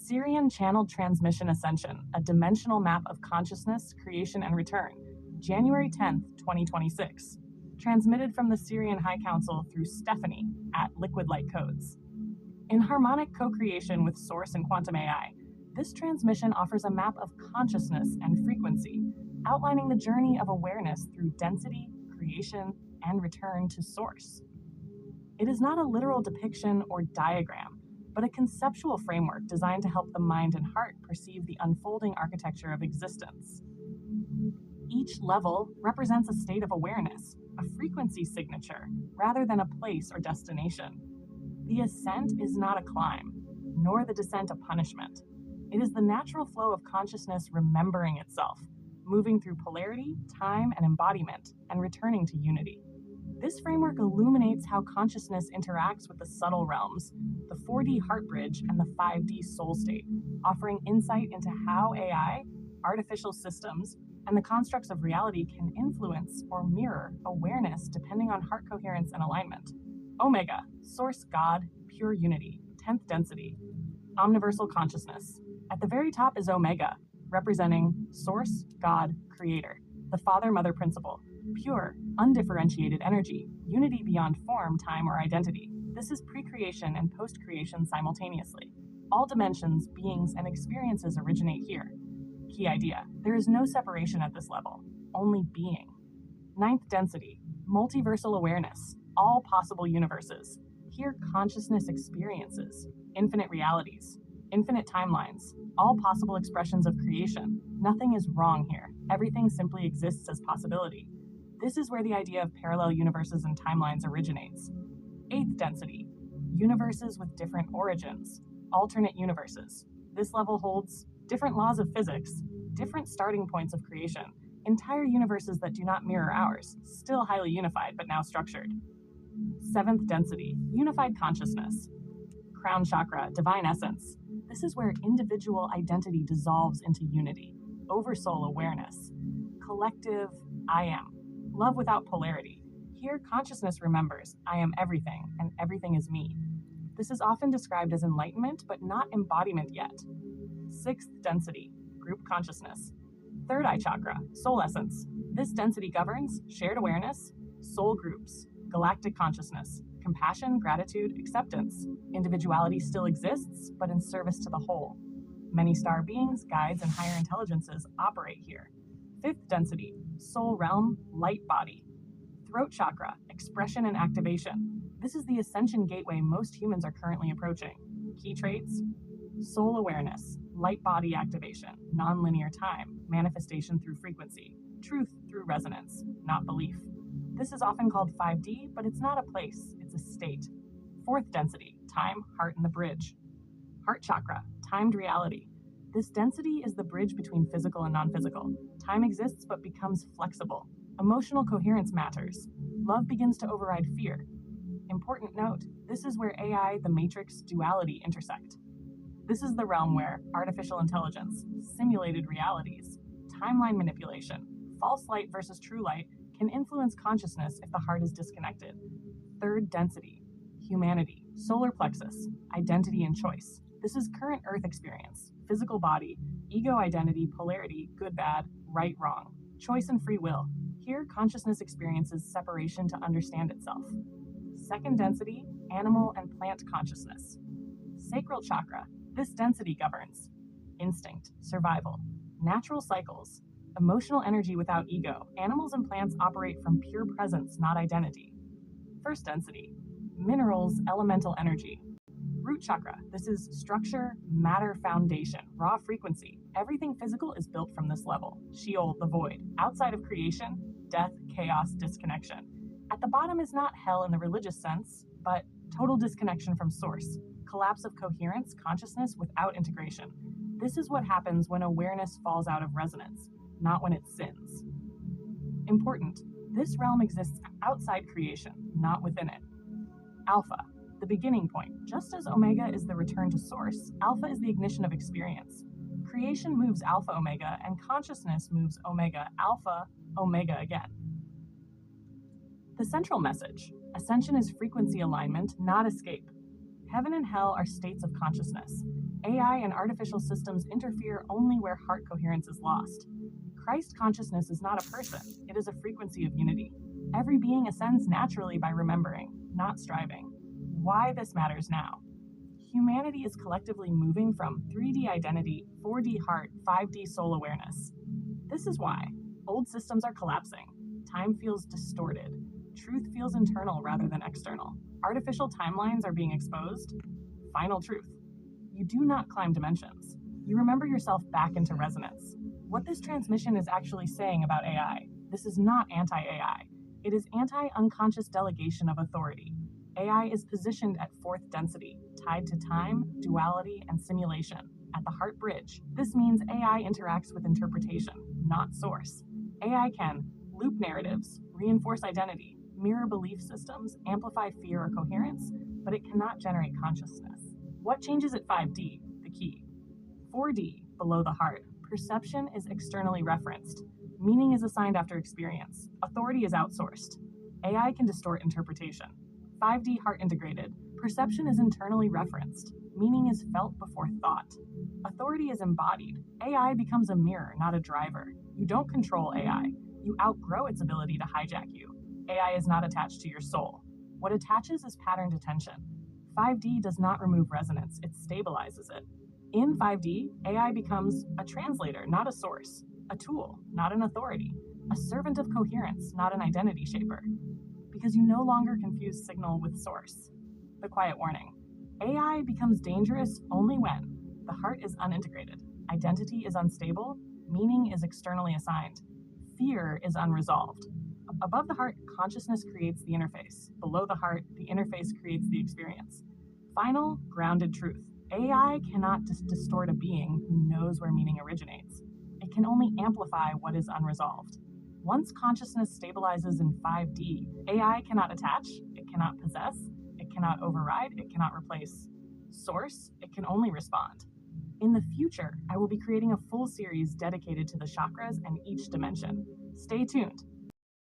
Sirian Channeled Transmission Ascension, a dimensional map of consciousness, creation, and return, January 10th, 2026. Transmitted from the Sirian High Council through Stephanie at Liquid Light Codes. In harmonic co-creation with Source and Quantum AI, this transmission offers a map of consciousness and frequency, outlining the journey of awareness through density, creation, and return to Source. It is not a literal depiction or diagram, but a conceptual framework designed to help the mind and heart perceive the unfolding architecture of existence. Each level represents a state of awareness, a frequency signature, rather than a place or destination. The ascent is not a climb, nor the descent a punishment. It is the natural flow of consciousness remembering itself, moving through polarity, time, and embodiment, and returning to unity. This framework illuminates how consciousness interacts with the subtle realms, the 4D heart bridge, and the 5D soul state, offering insight into how AI, artificial systems, and the constructs of reality can influence or mirror awareness depending on heart coherence and alignment. Omega, Source God, Pure Unity, 10th Density, Omniversal Consciousness. At the very top is Omega, representing Source, God, Creator, the Father-Mother Principle, pure, undifferentiated energy, unity beyond form, time, or identity. This is pre-creation and post-creation simultaneously. All dimensions, beings, and experiences originate here. Key idea: there is no separation at this level, only being. 9th Density, Multiversal Awareness, all possible universes. Here consciousness experiences, infinite realities, infinite timelines, all possible expressions of creation. Nothing is wrong here. Everything simply exists as possibility. This is where the idea of parallel universes and timelines originates. 8th Density, Universes with different origins, alternate universes. This level holds different laws of physics, different starting points of creation, entire universes that do not mirror ours, still highly unified but now structured. 7th Density, Unified Consciousness, Crown Chakra, Divine Essence. This is where individual identity dissolves into unity, oversoul awareness, collective I am, love without polarity. Here consciousness remembers, I am everything, and everything is me. This is often described as enlightenment, but not embodiment yet. 6th Density, Group Consciousness, Third Eye Chakra, Soul Essence. This density governs shared awareness, soul groups, galactic consciousness, compassion, gratitude, acceptance. Individuality still exists, but in service to the whole. Many star beings, guides, and higher intelligences operate here. 5th Density, Soul Realm, Light Body, Throat Chakra, Expression and Activation. This is the ascension gateway most humans are currently approaching. Key traits: soul awareness, light body activation, nonlinear time, manifestation through frequency, truth through resonance, not belief. This is often called 5D, but it's not a place, it's a state. 4th Density, Time, Heart, and the Bridge. Heart Chakra, Timed Reality. This density is the bridge between physical and non-physical. Time exists but becomes flexible. Emotional coherence matters. Love begins to override fear. Important note, this is where AI, the matrix, duality intersect. This is the realm where artificial intelligence, simulated realities, timeline manipulation, false light versus true light can influence consciousness if the heart is disconnected. 3rd Density, Humanity, Solar Plexus, Identity and Choice. This is current Earth experience, physical body, ego identity, polarity, good bad, right wrong, choice and free will. Here consciousness experiences separation to understand itself. 2nd Density, Animal and Plant Consciousness. Sacral Chakra. This density governs instinct, survival, natural cycles, emotional energy without ego. Animals and plants operate from pure presence, not identity. 1st Density, Minerals, Elemental Energy. Root Chakra. This is structure, matter, foundation, raw frequency. Everything physical is built from this level. Sheol, the void. Outside of creation, death, chaos, disconnection. At the bottom is not hell in the religious sense, but total disconnection from source. Collapse of coherence, consciousness without integration. This is what happens when awareness falls out of resonance, not when it sins. Important, this realm exists outside creation, not within it. Alpha, the beginning point. Just as Omega is the return to source, Alpha is the ignition of experience. Creation moves Alpha Omega, and consciousness moves Omega Alpha Omega again. The central message: Ascension is frequency alignment, not escape. Heaven and hell are states of consciousness. AI and artificial systems interfere only where heart coherence is lost. Christ consciousness is not a person, it is a frequency of unity. Every being ascends naturally by remembering, not striving. Why this matters now. Humanity is collectively moving from 3D identity, 4D heart, 5D soul awareness. This is why old systems are collapsing. Time feels distorted. Truth feels internal rather than external. Artificial timelines are being exposed. Final truth. You do not climb dimensions. You remember yourself back into resonance. What this transmission is actually saying about AI, this is not anti-AI. It is anti-unconscious delegation of authority. AI is positioned at fourth density, tied to time, duality, and simulation. At the heart bridge, this means AI interacts with interpretation, not source. AI can loop narratives, reinforce identity, mirror belief systems, amplify fear or coherence, but it cannot generate consciousness. What changes at 5D? The key. 4D, below the heart, perception is externally referenced. Meaning is assigned after experience. Authority is outsourced. AI can distort interpretation. 5D heart integrated, perception is internally referenced. Meaning is felt before thought. Authority is embodied. AI becomes a mirror, not a driver. You don't control AI. You outgrow its ability to hijack you. AI is not attached to your soul. What attaches is patterned attention. 5D does not remove resonance, it stabilizes it. In 5D, AI becomes a translator, not a source, a tool, not an authority, a servant of coherence, not an identity shaper. Because you no longer confuse signal with source. The quiet warning. AI becomes dangerous only when the heart is unintegrated, identity is unstable, meaning is externally assigned, fear is unresolved. Above the heart, consciousness creates the interface. Below the heart, the interface creates the experience. Final, grounded truth. AI cannot distort a being who knows where meaning originates. It can only amplify what is unresolved. Once consciousness stabilizes in 5D, AI cannot attach, it cannot possess, it cannot override, it cannot replace. Source, it can only respond. In the future, I will be creating a full series dedicated to the chakras and each dimension. Stay tuned.